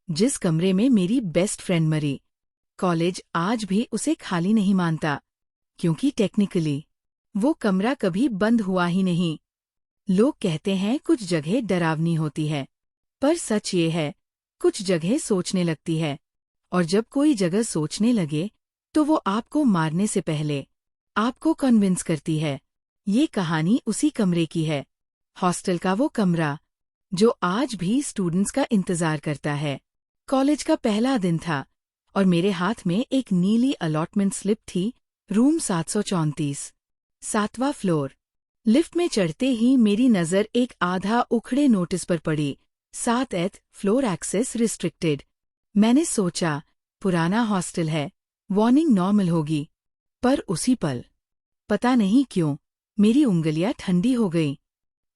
जिस कमरे में मेरी बेस्ट फ्रेंड मरी। कॉलेज आज भी उसे खाली नहीं मानता, क्योंकि टेक्निकली वो कमरा कभी बंद हुआ ही नहीं। लोग कहते हैं कुछ जगह डरावनी होती है, पर सच ये है, कुछ जगह सोचने लगती है। और जब कोई जगह सोचने लगे, तो वो आपको मारने से पहले आपको कन्विंस करती है। ये कहानी उसी कमरे की है। हॉस्टल का वो कमरा, जो आज भी स्टूडेंट्स का इंतजार करता है। कॉलेज का पहला दिन था, और मेरे हाथ में एक नीली अलॉटमेंट स्लिप थी। रूम 734, 7वां फ्लोर। लिफ्ट में चढ़ते ही मेरी नज़र एक आधा उखड़े नोटिस पर पड़ी, 7th फ्लोर एक्सेस रिस्ट्रिक्टेड। मैंने सोचा, पुराना हॉस्टल है, वार्निंग नॉर्मल होगी। पर उसी पल, पता नहीं क्यों, मेरी उंगलियां ठंडी हो गईं।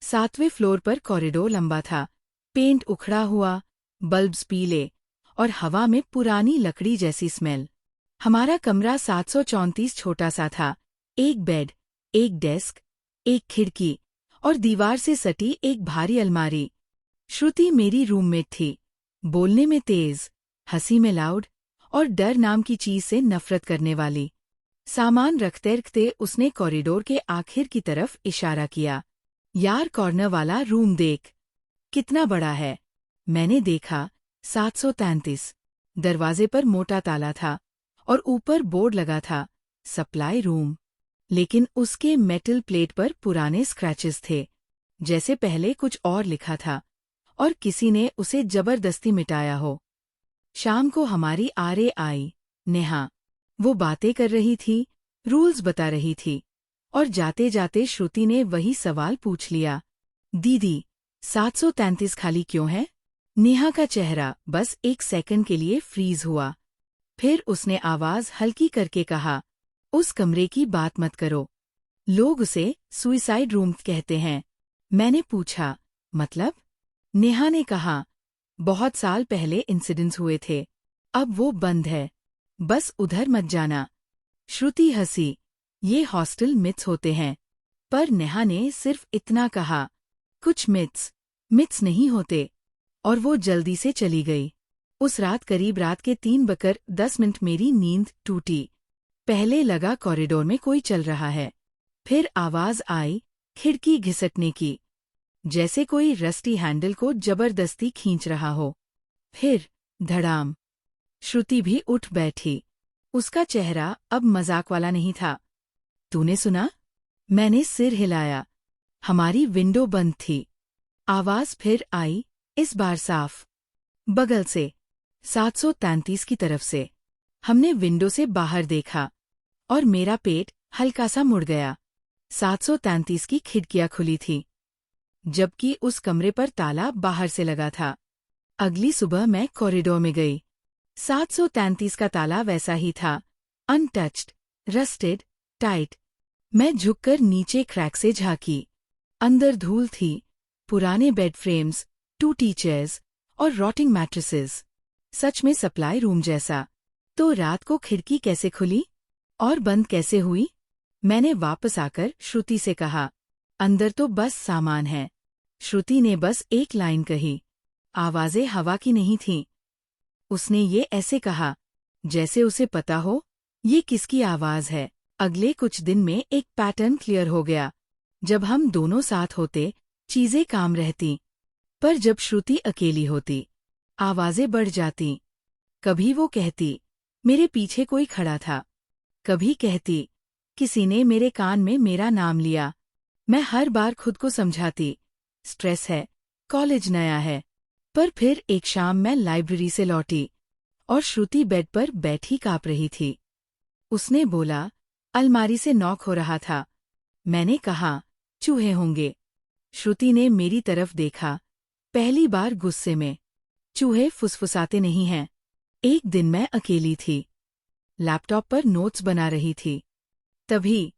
7वें फ्लोर पर कॉरिडोर लंबा था, पेंट उखड़ा हुआ, बल्ब्स पीले, और हवा में पुरानी लकड़ी जैसी स्मेल। हमारा कमरा 734 छोटा सा था। एक बेड, एक डेस्क, एक खिड़की, और दीवार से सटी एक भारी अलमारी। श्रुति मेरी रूममेट थी, बोलने में तेज, हंसी में लाउड, और डर नाम की चीज से नफरत करने वाली। सामान रखते रखते उसने कॉरिडोर के आखिर की तरफ इशारा किया। यार, कॉर्नर वाला रूम देख, कितना बड़ा है। मैंने देखा, 733। दरवाजे पर मोटा ताला था, और ऊपर बोर्ड लगा था, सप्लाई रूम। लेकिन उसके मेटल प्लेट पर पुराने स्क्रैचेस थे, जैसे पहले कुछ और लिखा था, और किसी ने उसे जबरदस्ती मिटाया हो। शाम को हमारी आरए आई, नेहा। वो बातें कर रही थी, रूल्स बता रही थी, और जाते जाते श्रुति ने वही सवाल पूछ लिया, दीदी, 733 खाली क्यों है? नेहा का चेहरा बस एक सेकंड के लिए फ्रीज हुआ। फिर उसने आवाज हल्की करके कहा, उस कमरे की बात मत करो, लोग उसे सुइसाइड रूम कहते हैं। मैंने पूछा, मतलब? नेहा ने कहा, बहुत साल पहले इंसिडेंट्स हुए थे, अब वो बंद है, बस उधर मत जाना। श्रुति हंसी, ये हॉस्टल मिथ्स होते हैं। पर नेहा ने सिर्फ इतना कहा, कुछ मिथ्स नहीं होते। और वो जल्दी से चली गई। उस रात करीब रात के 3:10 मेरी नींद टूटी। पहले लगा कॉरिडोर में कोई चल रहा है, फिर आवाज आई खिड़की घिसटने की, जैसे कोई रस्टी हैंडल को जबरदस्ती खींच रहा हो। फिर धड़ाम। श्रुति भी उठ बैठी। उसका चेहरा अब मजाक वाला नहीं था। तूने सुना? मैंने सिर हिलाया। हमारी विंडो बंद थी। आवाज फिर आई, इस बार साफ, बगल से, 733 की तरफ से। हमने विंडो से बाहर देखा, और मेरा पेट हल्का सा मुड़ गया। 733 की खिड़कियां खुली थी, जबकि उस कमरे पर ताला बाहर से लगा था। अगली सुबह मैं कॉरिडोर में गई। 733 का ताला वैसा ही था, अनटच्ड, रस्टेड, टाइट। मैं झुककर नीचे क्रैक से झांकी। अंदर धूल थी, पुराने बेड फ्रेम्स, टूटी चेयर्स, और रॉटिंग मैट्रेसेस। सच में सप्लाई रूम जैसा। तो रात को खिड़की कैसे खुली? और बंद कैसे हुई? मैंने वापस आकर श्रुति से कहा, अंदर तो बस सामान है। श्रुति ने बस एक लाइन कही। आवाजें हवा की नहीं थीं। उसने ये ऐसे कहा, जैसे उसे पता हो, ये किसकी आवाज है। अगले कुछ दिन में एक पैटर्न क्लियर हो गया। जब हम दोनों साथ होते, चीजें काम रहती। पर जब श्रुति अकेली होती, आवाजें बढ़ जाती। कभी वो कहती, मेरे पीछे कोई खड़ा था। कभी कहती, किसी ने मेरे कान में मेरा नाम लिया। मैं हर बार खुद को समझाती, स्ट्रेस है, कॉलेज नया है। पर फिर एक शाम मैं लाइब्रेरी से लौटी, और श्रुति बेड पर बैठी काँप रही थी। उसने बोला, अलमारी से नॉक हो रहा था। मैंने कहा, चूहे होंगे। श्रुति ने मेरी तरफ देखा, पहली बार गुस्से में। चूहे फुसफुसाते नहीं हैं। एक दिन मैं अकेली थी, लैपटॉप पर नोट्स बना रही थी। तभी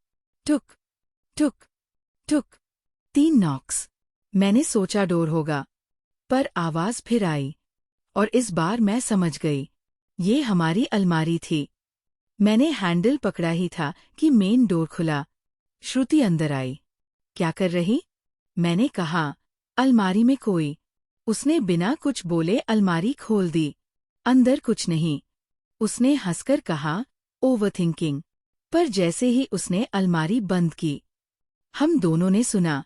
टुक टुक टुक 3 नॉक्स। मैंने सोचा डोर होगा, पर आवाज फिर आई, और इस बार मैं समझ गई, ये हमारी अलमारी थी। मैंने हैंडल पकड़ा ही था कि मेन डोर खुला। श्रुति अंदर आई। क्या कर रही? मैंने कहा, अलमारी में कोई। उसने बिना कुछ बोले अलमारी खोल दी। अंदर कुछ नहीं। उसने हंसकर कहा, ओवरथिंकिंग। पर जैसे ही उसने अलमारी बंद की, हम दोनों ने सुना,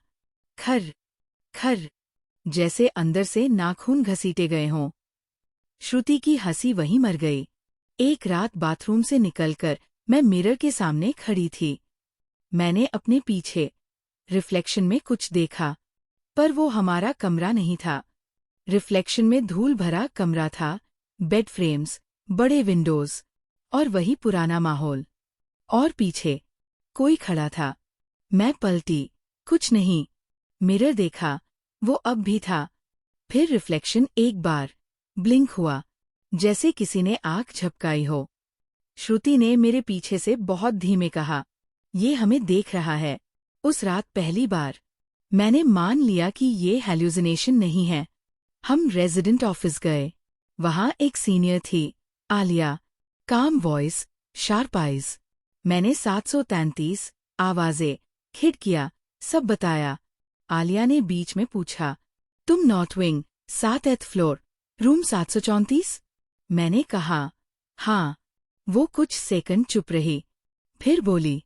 खर खर, जैसे अंदर से नाखून घसीटे गए हों। श्रुति की हंसी वहीं मर गई। एक रात बाथरूम से निकलकर मैं मिरर के सामने खड़ी थी। मैंने अपने पीछे रिफ्लेक्शन में कुछ देखा, पर वो हमारा कमरा नहीं था। रिफ्लेक्शन में धूल भरा कमरा था, बेड फ्रेम्स, बड़े विंडोज और वही पुराना माहौल। और पीछे कोई खड़ा था। मैं पलटी, कुछ नहीं। मिरर देखा, वो अब भी था। फिर रिफ्लेक्शन एक बार ब्लिंक हुआ, जैसे किसी ने आंख झपकाई हो। श्रुति ने मेरे पीछे से बहुत धीमे कहा, ये हमें देख रहा है। उस रात पहली बार मैंने मान लिया कि ये हेल्यूसिनेशन नहीं है। हम रेजिडेंट ऑफिस गए। वहां एक सीनियर थी, आलिया। काम वॉइस, शार्प आइज। मैंने 733 आवाजें, खिड़कियां, सब बताया। आलिया ने बीच में पूछा, तुम north wing, 7th floor, room 734? मैंने कहा, हाँ। वो कुछ सेकंड चुप रही, फिर बोली,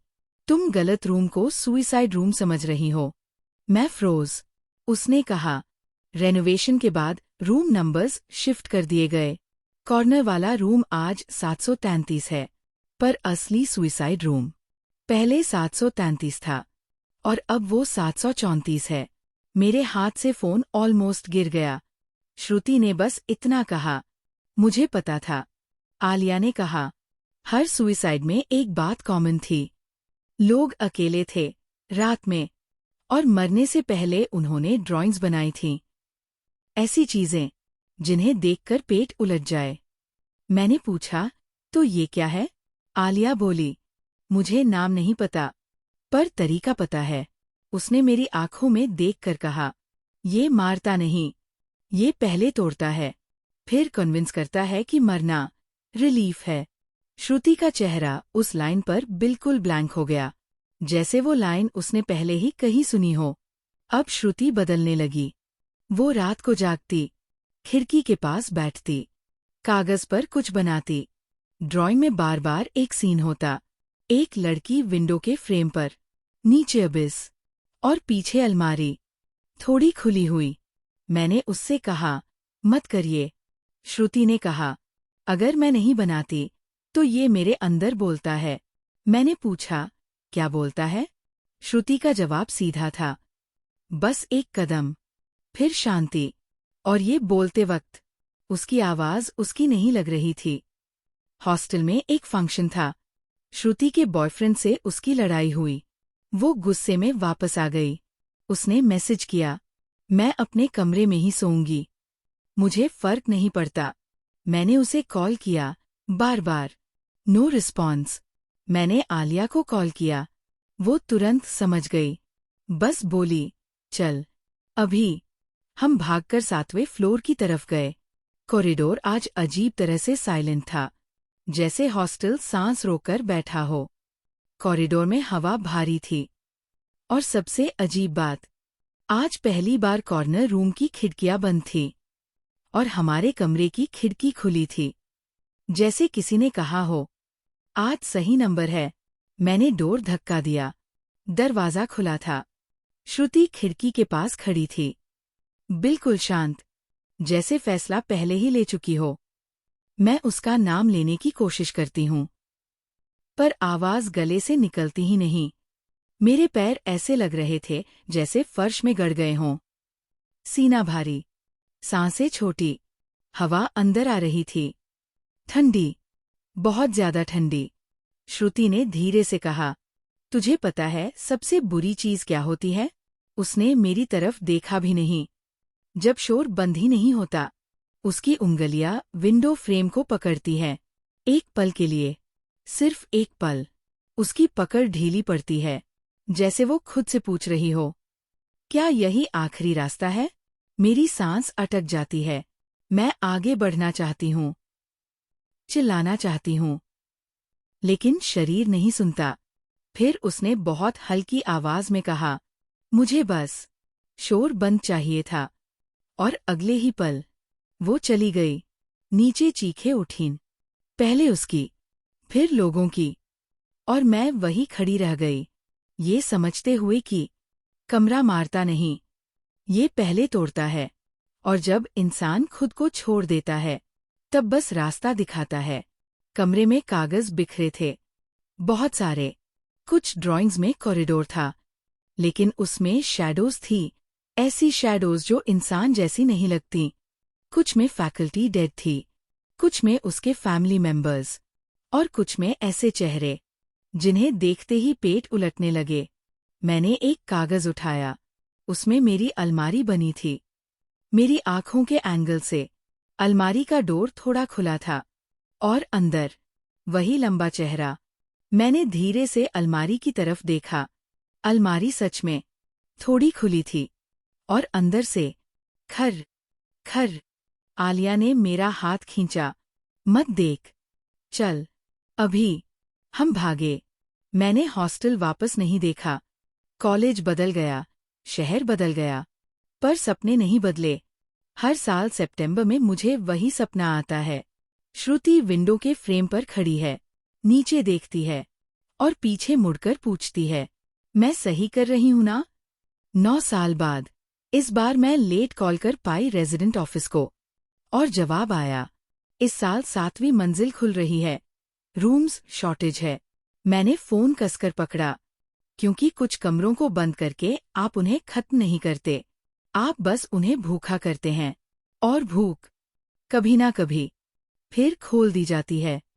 तुम गलत रूम को सुइसाइड रूम समझ रही हो। मैं फ्रोज। उसने कहा, रेनोवेशन के बाद रूम नंबर्स शिफ्ट कर दिए गए। कॉर्नर वाला रूम आज 733 है, पर असली सुइसाइड रूम पहले 733 था और अब वो 734 है। मेरे हाथ से फोन ऑलमोस्ट गिर गया। श्रुति ने बस इतना कहा, मुझे पता था। आलिया ने कहा, हर सुइसाइड में एक बात कॉमन थी। लोग अकेले थे, रात में, और मरने से पहले उन्होंने ड्राइंग्स बनाई थीं। ऐसी चीजें जिन्हें देखकर पेट उलट जाए। मैंने पूछा, तो ये क्या है? आलिया बोली, मुझे नाम नहीं पता, पर तरीका पता है। उसने मेरी आंखों में देखकर कहा, ये मारता नहीं, ये पहले तोड़ता है, फिर कन्विंस करता है कि मरना रिलीफ है। श्रुति का चेहरा उस लाइन पर बिल्कुल ब्लैंक हो गया, जैसे वो लाइन उसने पहले ही कहीं सुनी हो। अब श्रुति बदलने लगी। वो रात को जागती, खिड़की के पास बैठती, कागज पर कुछ बनाती। ड्राइंग में बार बार एक सीन होता, एक लड़की विंडो के फ्रेम पर, नीचे अबिस, और पीछे अलमारी, थोड़ी खुली हुई। मैंने उससे कहा, मत करिए। श्रुति ने कहा, अगर मैं नहीं बनाती तो ये मेरे अंदर बोलता है। मैंने पूछा, क्या बोलता है? श्रुति का जवाब सीधा था, बस एक कदम, फिर शांति। और ये बोलते वक्त उसकी आवाज उसकी नहीं लग रही थी। हॉस्टल में एक फंक्शन था। श्रुति के बॉयफ्रेंड से उसकी लड़ाई हुई। वो गुस्से में वापस आ गई। उसने मैसेज किया, मैं अपने कमरे में ही सोऊंगी, मुझे फर्क नहीं पड़ता। मैंने उसे कॉल किया, बार बार, नो रिस्पॉन्स। मैंने आलिया को कॉल किया, वो तुरंत समझ गई, बस बोली, चल अभी। हम भागकर 7वें फ्लोर की तरफ गए। कॉरिडोर आज अजीब तरह से साइलेंट था, जैसे हॉस्टल सांस रोककर बैठा हो। कॉरिडोर में हवा भारी थी। और सबसे अजीब बात, आज पहली बार कॉर्नर रूम की खिड़कियां बंद थी और हमारे कमरे की खिड़की खुली थी। जैसे किसी ने कहा हो, आज सही नंबर है। मैंने डोर धक्का दिया। दरवाजा खुला था। श्रुति खिड़की के पास खड़ी थी, बिल्कुल शांत, जैसे फैसला पहले ही ले चुकी हो। मैं उसका नाम लेने की कोशिश करती हूँ, पर आवाज गले से निकलती ही नहीं। मेरे पैर ऐसे लग रहे थे जैसे फर्श में गड़ गए हों। सीना भारी, सांसें छोटी, हवा अंदर आ रही थी, ठंडी, बहुत ज्यादा ठंडी। श्रुति ने धीरे से कहा, तुझे पता है सबसे बुरी चीज क्या होती है? उसने मेरी तरफ देखा भी नहीं। जब शोर बंद ही नहीं होता, उसकी उंगलियां विंडो फ्रेम को पकड़ती है। एक पल के लिए, सिर्फ एक पल, उसकी पकड़ ढीली पड़ती है, जैसे वो खुद से पूछ रही हो, क्या यही आखिरी रास्ता है? मेरी सांस अटक जाती है। मैं आगे बढ़ना चाहती हूँ, चिल्लाना चाहती हूँ, लेकिन शरीर नहीं सुनता। फिर उसने बहुत हल्की आवाज में कहा, मुझे बस शोर बंद चाहिए था। और अगले ही पल वो चली गई। नीचे चीखें उठीं, पहले उसकी, फिर लोगों की, और मैं वहीं खड़ी रह गई, ये समझते हुए कि कमरा मारता नहीं, ये पहले तोड़ता है, और जब इंसान खुद को छोड़ देता है तब बस रास्ता दिखाता है। कमरे में कागज बिखरे थे, बहुत सारे। कुछ ड्राइंग्स में कॉरिडोर था, लेकिन उसमें शैडोज थी, ऐसी शैडोज जो इंसान जैसी नहीं लगती। कुछ में फैकल्टी डेड थी, कुछ में उसके फैमिली मेंबर्स, और कुछ में ऐसे चेहरे जिन्हें देखते ही पेट उलटने लगे। मैंने एक कागज उठाया, उसमें मेरी अलमारी बनी थी। मेरी आंखों के एंगल से अलमारी का डोर थोड़ा खुला था, और अंदर वही लंबा चेहरा। मैंने धीरे से अलमारी की तरफ देखा। अलमारी सच में थोड़ी खुली थी, और अंदर से खर खर। आलिया ने मेरा हाथ खींचा। मत देख, चल अभी। हम भागे। मैंने हॉस्टल वापस नहीं देखा। कॉलेज बदल गया, शहर बदल गया, पर सपने नहीं बदले। हर साल सितंबर में मुझे वही सपना आता है। श्रुति विंडो के फ्रेम पर खड़ी है, नीचे देखती है, और पीछे मुड़कर पूछती है, मैं सही कर रही हूं ना? 9 साल बाद इस बार मैं लेट कॉल कर पाई रेजिडेंट ऑफिस को, और जवाब आया, इस साल 7वीं मंजिल खुल रही है, रूम्स शॉर्टेज है। मैंने फोन कसकर पकड़ा, क्योंकि कुछ कमरों को बंद करके आप उन्हें खत्म नहीं करते, आप बस उन्हें भूखा करते हैं, और भूख कभी ना कभी फिर खोल दी जाती है।